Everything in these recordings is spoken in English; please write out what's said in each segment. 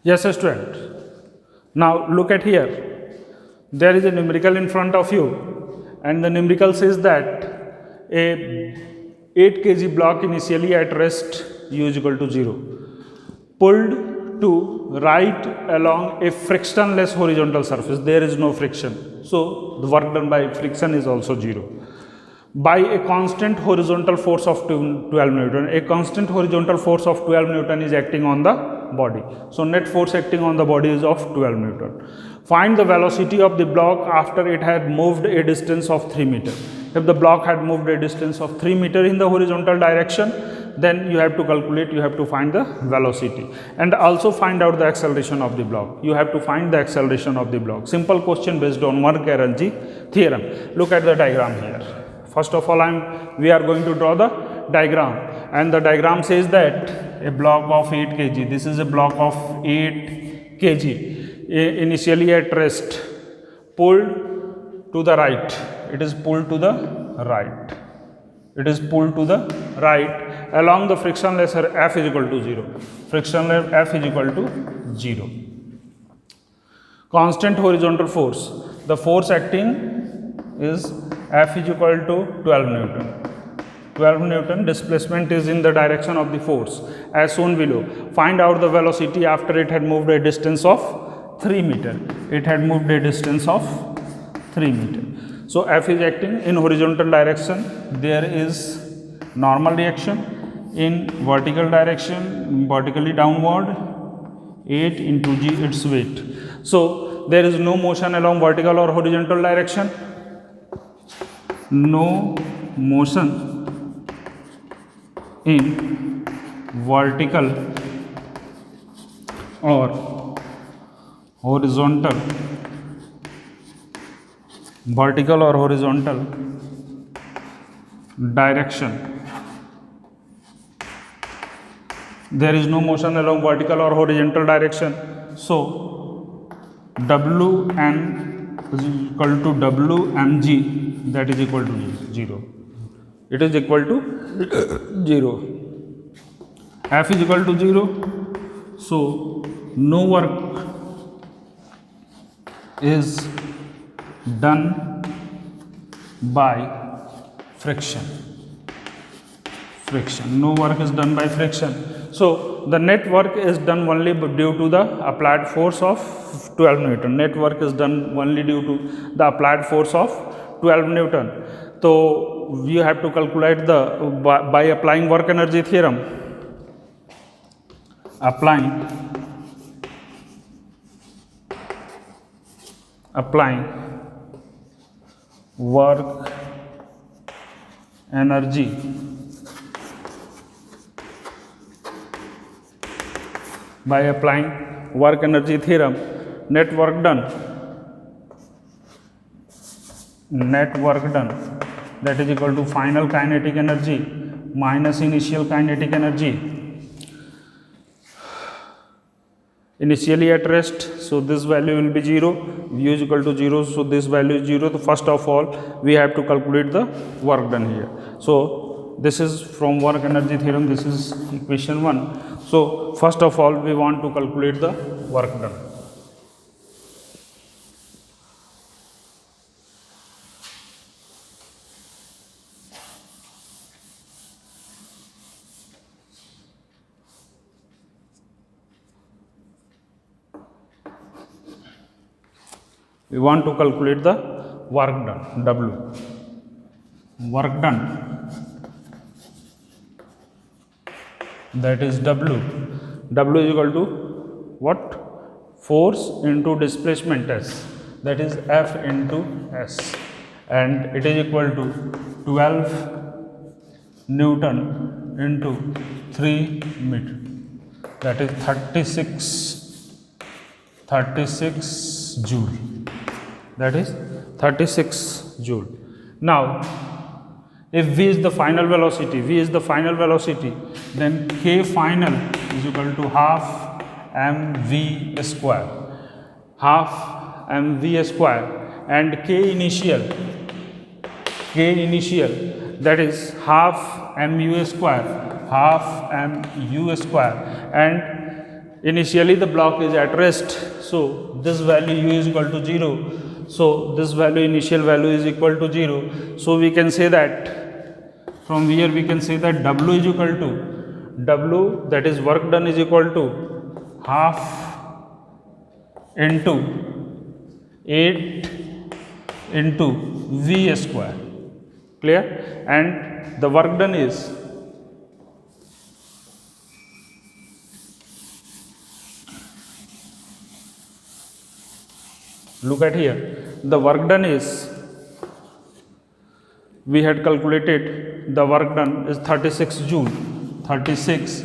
Yes, student. Now look at here. There is a numerical in front of you, and the numerical says that a 8 kg block initially at rest u is equal to 0, pulled to right along a frictionless horizontal surface. There is no friction, so the work done by friction is also 0. By a constant horizontal force of 12 Newton. A constant horizontal force of 12 Newton is acting on the body. So net force acting on the body is of 12 Newton. Find the velocity of the block after it had moved a distance of 3 meter. If the block had moved a distance of 3 meter in the horizontal direction, then you have to calculate, you have to find the velocity and also find out the acceleration of the block. You have to find the acceleration of the block. Simple question based on work energy theorem. Look at the diagram here. First of all, we are going to draw the diagram, and the diagram says that a block of 8 kg, this is a block of 8 kg, initially at rest, pulled to the right, it is pulled to the right, it is pulled to the right along the frictionless F is equal to 0, frictionless F is equal to 0. Constant horizontal force, the force acting is F is equal to 12 Newton. 12 Newton, displacement is in the direction of the force as shown below. Find out the velocity after it had moved a distance of 3 meter. It had moved a distance of 3 meter. So F is acting in horizontal direction. There is normal reaction. In vertical direction, vertically downward, 8 into g its weight. So there is no motion along vertical or horizontal direction. No motion in vertical or horizontal direction. There is no motion along vertical or horizontal direction. So Wn is equal to Wmg, that is equal to 0. It is equal to 0. F is equal to 0. So no work is done by friction. No work is done by friction. So the net work is done only due to the applied force of 12 Newton. Net work is done only due to the applied force of 12 Newton. So you have to calculate the by applying work energy theorem. Applying work energy by applying work energy theorem, net work done that is equal to final kinetic energy minus initial kinetic energy. Initially at rest, so this value will be 0, u is equal to 0, so this value is 0. So first of all, we have to calculate the work done here. So this is from work energy theorem, this is equation 1. So first of all, we want to calculate the work done. We want to calculate the work done, W. Work done, that is W. W is equal to what? Force into displacement S, that is F into S, and it is equal to 12 Newton into 3 meter, that is 36 joule. That is 36 joule. Now, if V is the final velocity, then K final is equal to half mv square, and K initial that is half mu square, and initially the block is at rest, so this value u is equal to 0, so this value, initial value is equal to 0, so we can say that from here we can say that w is equal to w, that is work done, is equal to half into 8 into v square, clear, and the work done is look at here, the work done is, we had calculated the work done is 36 joule, 36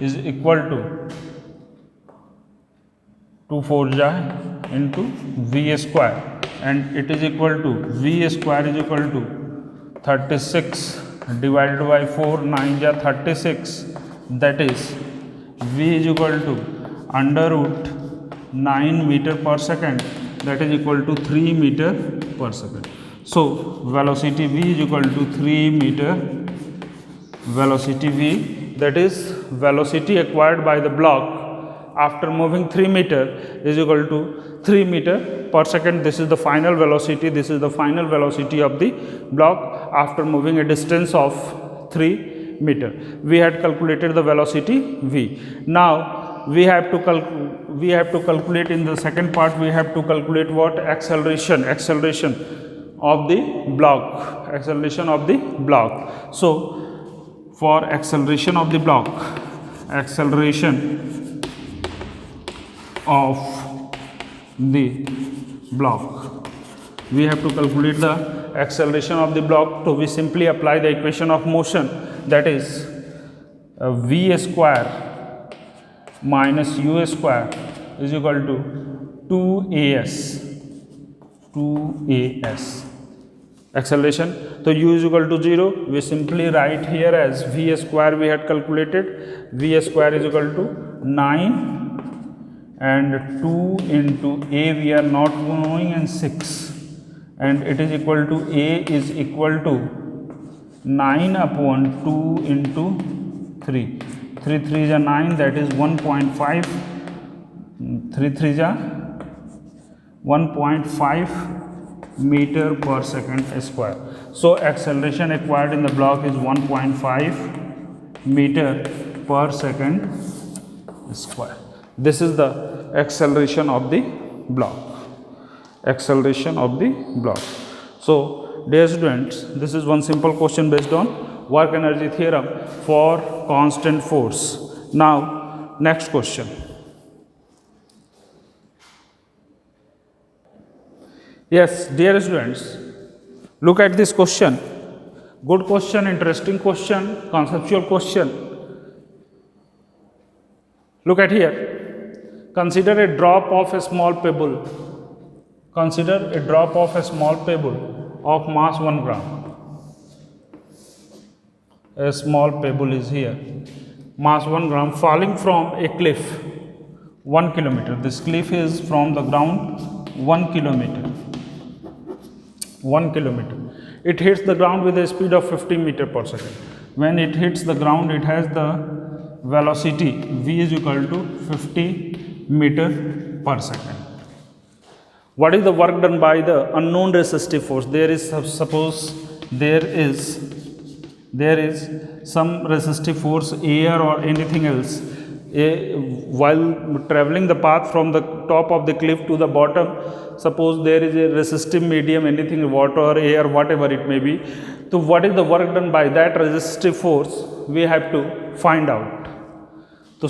is equal to 2 4 ja into v square, and it is equal to v square is equal to 36 divided by 4, 9 ja 36, that is v is equal to under root 9 meter per second, that is equal to 3 meter per second. So velocity v is equal to 3 meter, velocity v, that is velocity acquired by the block after moving 3 meter is equal to 3 meter per second. This is the final velocity, this is the final velocity of the block after moving a distance of 3 meter. We had calculated the velocity v. Now we have to calculate in the second part, we have to calculate what? Acceleration of the block, acceleration of the block. So for acceleration of the block, acceleration of the block, we have to calculate the acceleration of the block. So we simply apply the equation of motion, that is v square minus u square is equal to 2as acceleration. So u is equal to 0, we simply write here as v square, we had calculated v square is equal to 9 and 2 into a we are not knowing, and 6, and it is equal to a is equal to 9 upon 2 into 3, 3 3 is 9, that is 1.5, 3 3 is 1.5 meter per second square. So acceleration acquired in the block is 1.5 meter per second square. This is the acceleration of the block, acceleration of the block. So dear students, this is one simple question based on work energy theorem for constant force. Now next question. Yes, dear students, look at this question. Good question, interesting question, conceptual question. Look at here. Consider a drop of a small pebble. Consider a drop of a small pebble of mass 1 gram. A small pebble is here, mass 1 gram, falling from a cliff 1 kilometer. This cliff is from the ground 1 kilometer. 1 kilometer. It hits the ground with a speed of 50 meter per second. When it hits the ground, it has the velocity v is equal to 50 meter per second. What is the work done by the unknown resistive force? There is, suppose there is some resistive force, air or anything else, while traveling the path from the top of the cliff to the bottom. Suppose there is a resistive medium, anything, water, air, whatever it may be. So what is the work done by that resistive force? We have to find out. So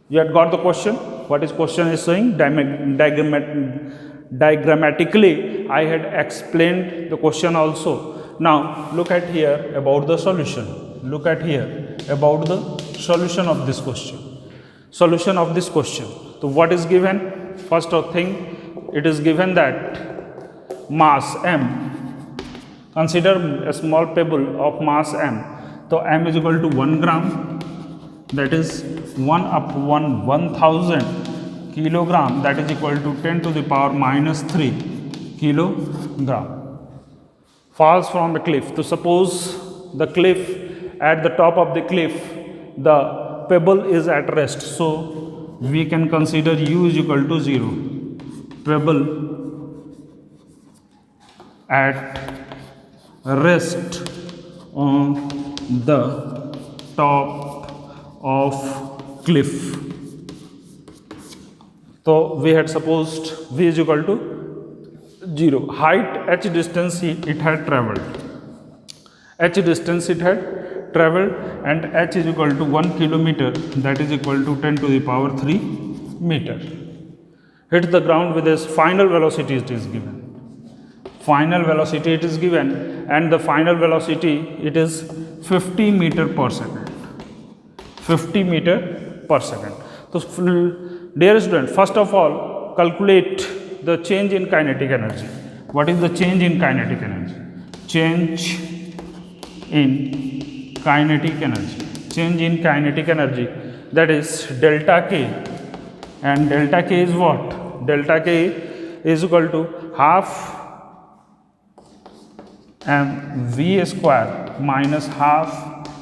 you had got the question. What is question is saying? Diagrammatically I had explained the question also. Now look at here about the solution. Look at here about the solution of this question. Solution of this question. So what is given? First thing, it is given that mass m. Consider a small pebble of mass m. So m is equal to 1 gram. That is 1/1000 kilogram, that is equal to 10 to the power minus 3 kilogram. Falls from the cliff. So suppose the cliff, at the top of the cliff, the pebble is at rest. So we can consider u is equal to 0. Pebble at rest on the top of cliff. So we had supposed v is equal to 0. Height h distance it had traveled. H distance it had traveled, and h is equal to 1 kilometer, that is equal to 10 to the power 3 meter. Hit the ground with its final velocity it is given. Final velocity it is given, and the final velocity it is 50 meter per second. 50 meter per second. So dear student, first of all calculate the change in kinetic energy. What is the change in kinetic energy? Change in kinetic energy. Change in kinetic energy, that is delta k, and delta k is what? Delta k is equal to half mv square minus half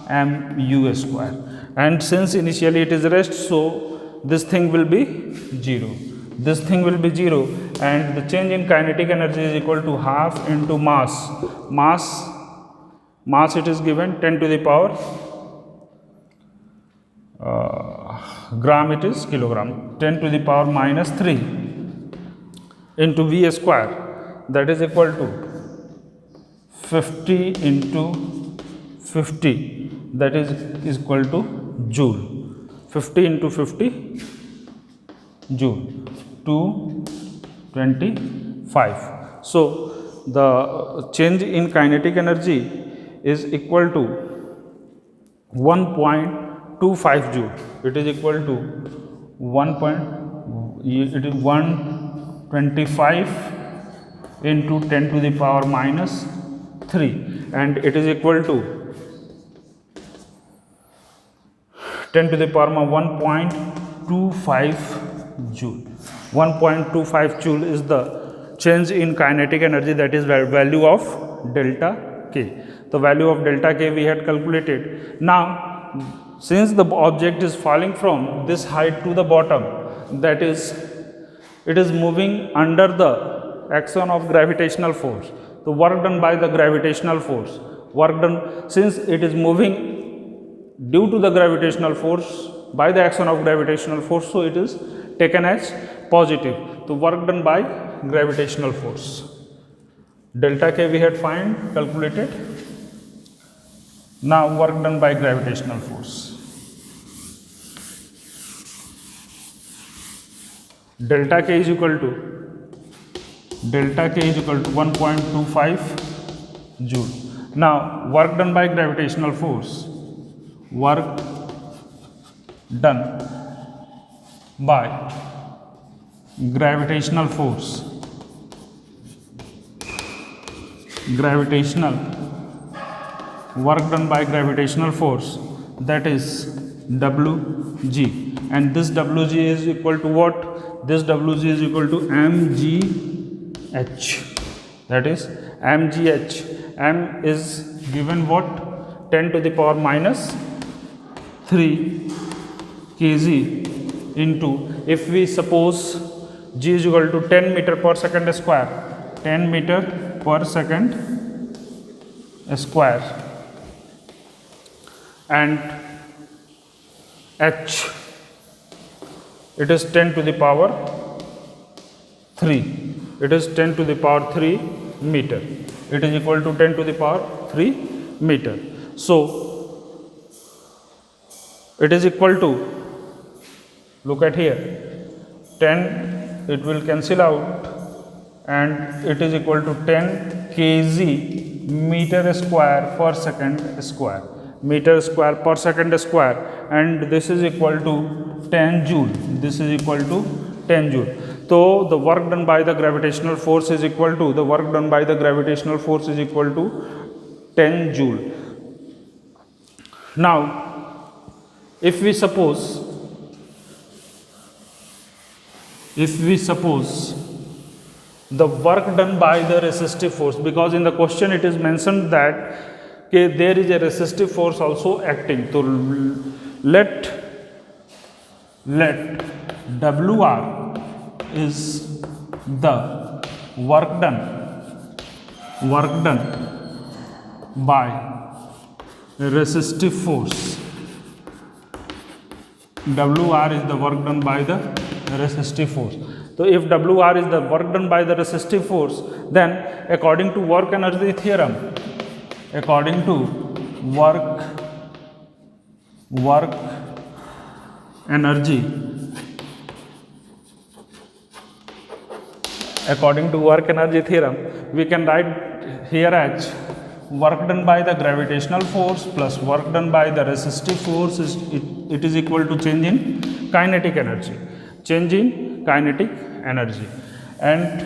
mu square, and since initially it is rest, so this thing will be 0. This thing will be 0, and the change in kinetic energy is equal to half into mass. Mass it is given 10 to the power gram, it is kilogram, 10 to the power minus 3 into v square, that is equal to 50 into 50, that is equal to joule. 50 into 50 joule, 225. So the change in kinetic energy is equal to 1.25 joule. It is equal to 125 into 10 to the power minus 3, and it is equal to 10 to the power 1.25 joule. 1.25 joule is the change in kinetic energy, that is value of delta k. The value of delta k we had calculated. Now since the object is falling from this height to the bottom, that is it is moving under the action of gravitational force. The work done by the gravitational force, since it is moving due to the gravitational force by the action of gravitational force, so it is taken as positive. The work done by gravitational force. Delta k we had calculated. Now work done by gravitational force. Delta k is equal to 1.25 joule. Now work done by gravitational force. Work done by gravitational force. Work done by gravitational force, that is Wg, and this Wg is equal to what? This Wg is equal to mgh, that is mgh. M is given what? 10 to the power minus 3 kg into, if we suppose g is equal to 10 meter per second square, 10 meter per second square, and h it is 10 to the power 3, it is 10 to the power 3 meter, it is equal to 10 to the power 3 meter. So it is equal to, look at here, 10 it will cancel out, and it is equal to 10 kg meter square per second square, meter square per second square, and this is equal to 10 joule. This is equal to 10 joule. So the work done by the gravitational force is equal to 10 joule. Now if we suppose the work done by the resistive force, because in the question it is mentioned that there is a resistive force also acting. So let WR is the work done by resistive force. WR is the work done by the resistive force. So if WR is the work done by the resistive force, then according to work energy theorem, according to work energy theorem, we can write here as work done by the gravitational force plus work done by the resistive force it is equal to change in kinetic energy. And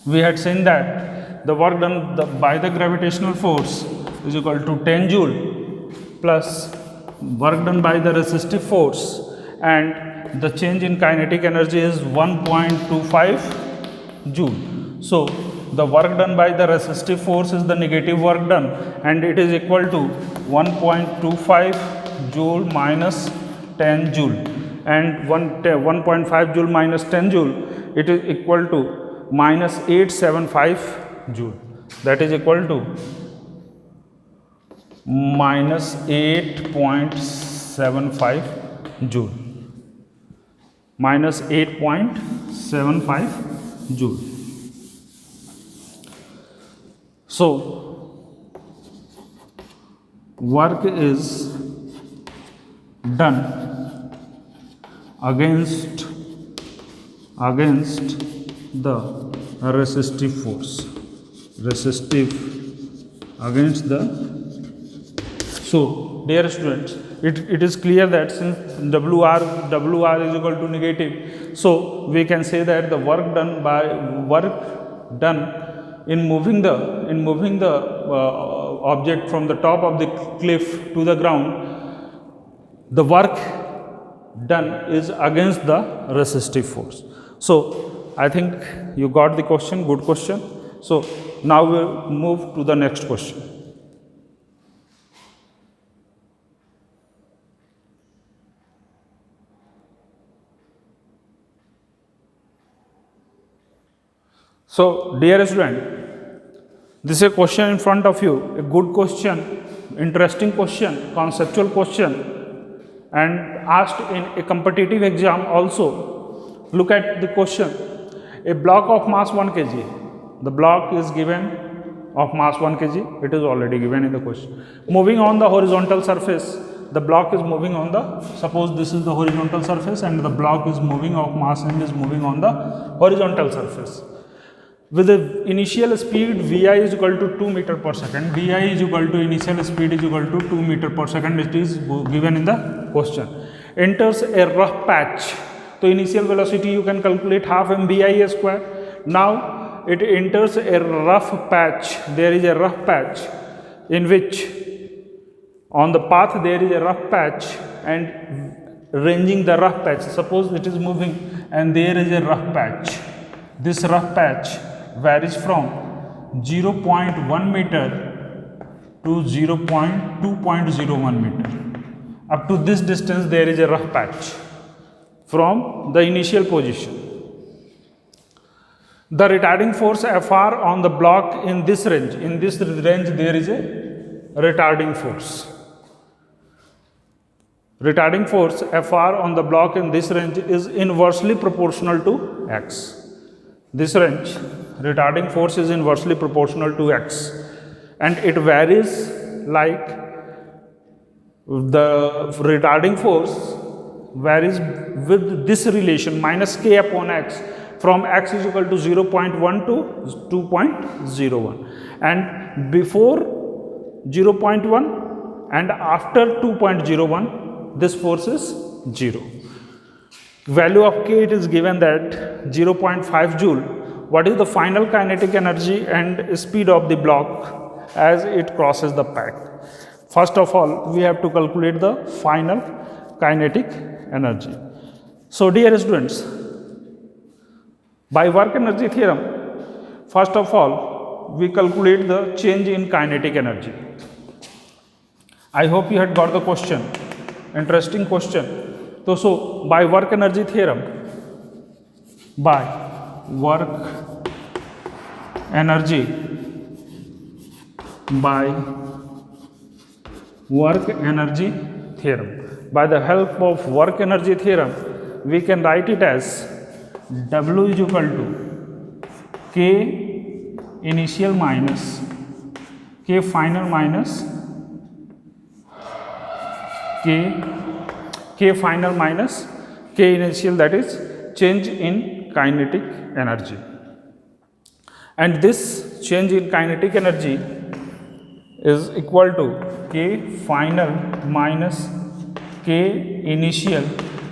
we had seen that the work done by the gravitational force is equal to 10 joule plus work done by the resistive force, and the change in kinetic energy is 1.25 joule. So the work done by the resistive force is the negative work done, and it is equal to 1.25 joule minus 10 joule, and 1.5 joule minus 10 joule, it is equal to minus 875 joule, that is equal to minus 8.75 joule, minus 8.75 joule. So work is done against the resistive force, so dear students, it is clear that since WR is equal to negative, so we can say that the work done in moving the object from the top of the cliff to the ground, the work done is against the resistive force. So I think you got the question, good question. So now we'll move to the next question. So dear student, this is a question in front of you, a good question, interesting question, conceptual question, and asked in a competitive exam also. Look at the question. A block of mass 1 kg. The block is given of mass 1 kg. It is already given in the question. Moving on the horizontal surface. The block is moving on the, suppose this is the horizontal surface and the block is moving of mass and is moving on the horizontal surface. With the initial speed Vi is equal to 2 meter per second. Vi is equal to initial speed is equal to 2 meter per second. It is given in the question. Enters a rough patch. So initial velocity you can calculate half mvi square. Now it enters a rough patch. There is a rough patch in which on the path there is a rough patch, and ranging the rough patch, suppose it is moving and there is a rough patch. This rough patch varies from 0.1 meter to 2.01 meter. Up to this distance there is a rough patch from the initial position. The retarding force Fr on the block in this range there is a retarding force. Retarding force Fr on the block in this range is inversely proportional to x. This range, retarding force is inversely proportional to x, and it varies like the retarding force varies with this relation minus k upon x, from x is equal to 0.1 to 2.01, and before 0.1 and after 2.01 this force is 0. Value of k, it is given that 0.5 joule. What is the final kinetic energy and speed of the block as it crosses the path? First of all, we have to calculate the final kinetic energy. So dear students, by work energy theorem, first of all we calculate the change in kinetic energy. I hope you had got the question. Interesting question. तो so by work energy theorem, by work energy, by work energy theorem, by the help of work energy theorem we can write it as W is equal to K initial minus K final minus K final minus K initial, that is change in kinetic energy. And this change in kinetic energy is equal to K final minus K initial,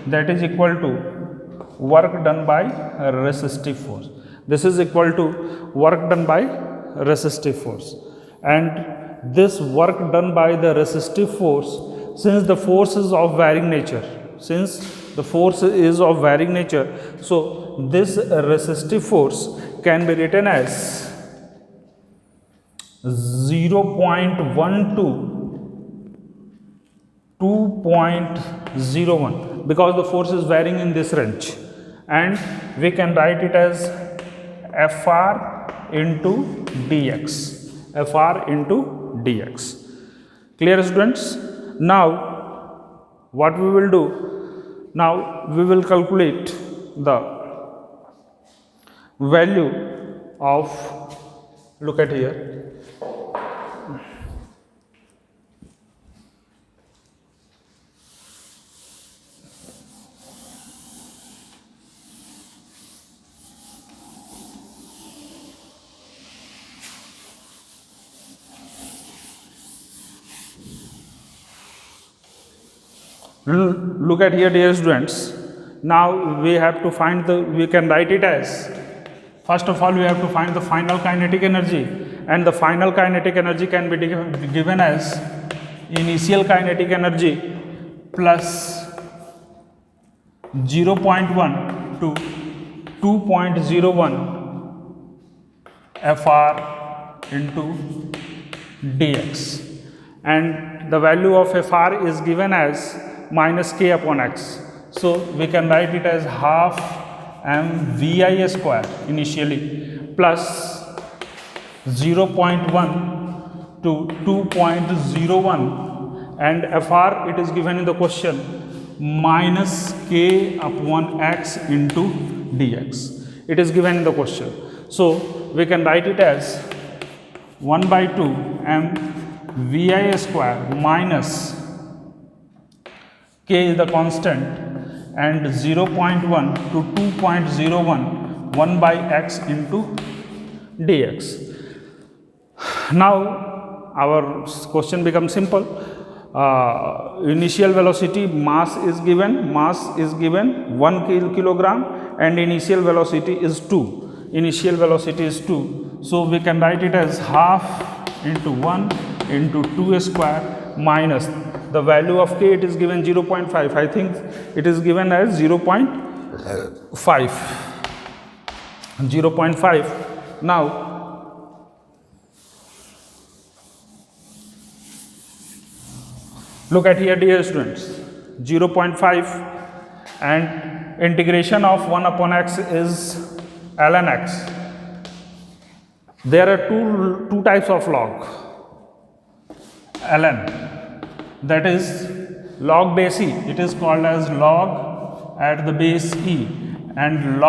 that is equal to work done by resistive force. This is equal to work done by resistive force, and this work done by the resistive force, since the force is of varying nature, so this resistive force can be written as 0.1 to 2.01, because the force is varying in this range, and we can write it as Fr into dx, Fr into dx. Clear, students? Now what we will do, now we will calculate the value of, look at here, look at here, dear students. Now we have to find the, we can write it as, first of all we have to find the final kinetic energy, and the final kinetic energy can be given as initial kinetic energy plus 0.1 to 2.01 Fr into dx, and the value of Fr is given as minus K upon x. So we can write it as half mvi square initially plus 0.1 to 2.01, and Fr it is given in the question minus K upon x into dx. It is given in the question. So we can write it as 1 by 2 mvi square minus K is the constant, and 0.1 to 2.01 1 by x into dx. Now our question becomes simple. Initial velocity, mass is given 1 kilogram, and initial velocity is 2. Initial velocity is 2. So we can write it as half into 1 into 2 square minus the value of K, it is given 0.5. I think it is given as 0.5. 0.5. Now look at here, dear students, 0.5, and integration of 1 upon x is ln x. There are two types of log. Ln, that is log base e, it is called as log at the base e, and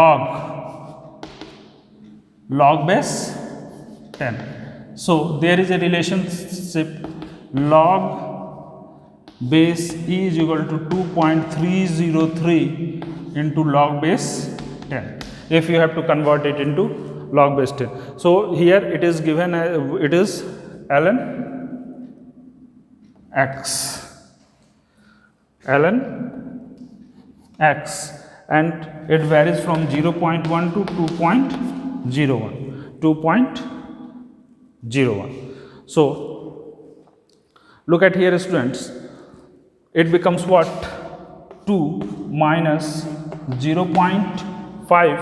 log base 10. So there is a relationship, log base e is equal to 2.303 into log base 10, if you have to convert it into log base 10. So here it is given, it is ln x, ln x, and it varies from 0.1 to 2.01. So look at here, students, it becomes what, 2 minus 0.5,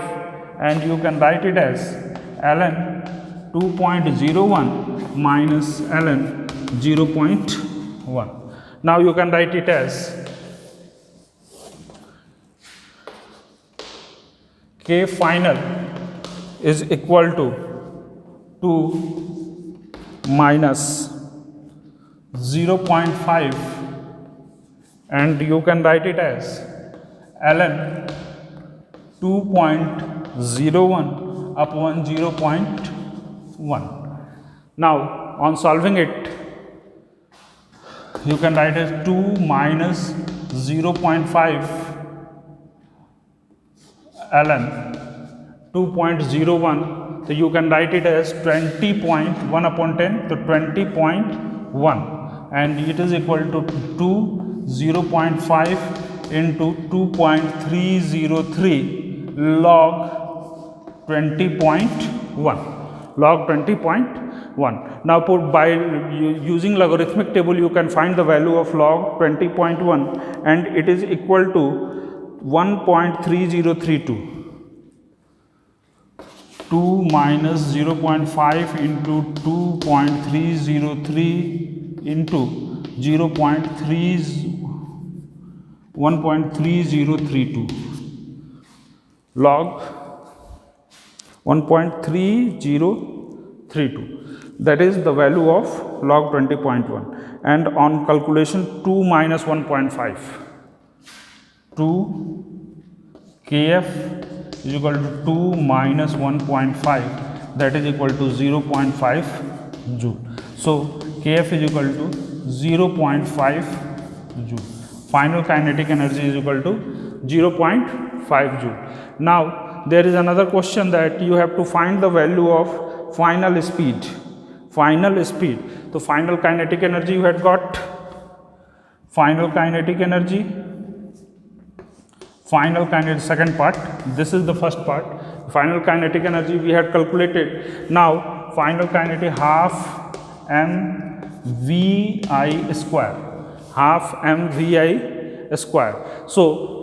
and you can write it as ln 2.01 minus ln 0.1. Now you can write it as K final is equal to 2 minus 0.5, and you can write it as ln 2.01 upon 0.1. Now on solving it, you can write as 2 minus 0.5 ln 2.01, so you can write it as 20.1 upon 10, so 20.1, and it is equal to 0.5 into 2.303 log 20.1, log 20.1. Now by using logarithmic table, you can find the value of log 20.1, and it is equal to 1.3032. 2 minus 0.5 into 2.303 into 1.3032 log 1.3032. That is the value of log 20.1. And on calculation, 2 minus 1.5, 2 kf is equal to 2 minus 1.5, that is equal to 0.5 joule. So kf is equal to 0.5 joule. Final kinetic energy is equal to 0.5 joule. Now there is another question that you have to find the value of final speed. Final speed. So final kinetic energy you had got. Final kinetic energy. Final kinetic, second part. This is the first part. Final kinetic energy we had calculated. Now final kinetic half mvi square. Half mvi square. So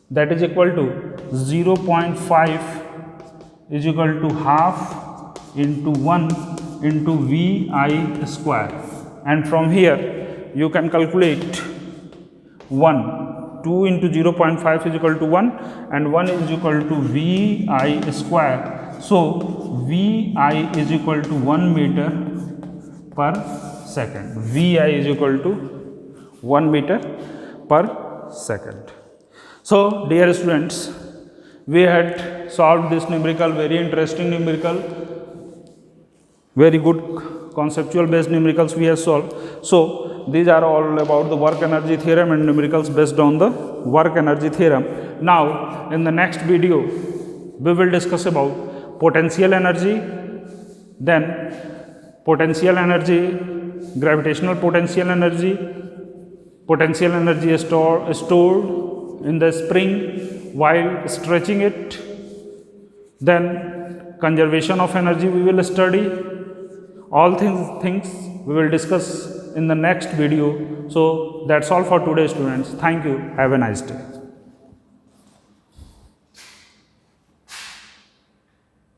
that is equal to 0.5 is equal to half into 1 into vi square, and from here you can calculate 1. 2 into 0.5 is equal to 1, and 1 is equal to vi square. So vi is equal to 1 meter per second. Vi is equal to 1 meter per second. So dear students, we had solved this numerical, very interesting numerical, very good conceptual based numericals we have solved. So these are all about the work energy theorem and numericals based on the work energy theorem. Now in the next video we will discuss about potential energy, then potential energy, gravitational potential energy is stored in the spring while stretching it, then conservation of energy we will study. All things we will discuss in the next video. So that's all for today, students. Thank you. Have a nice day.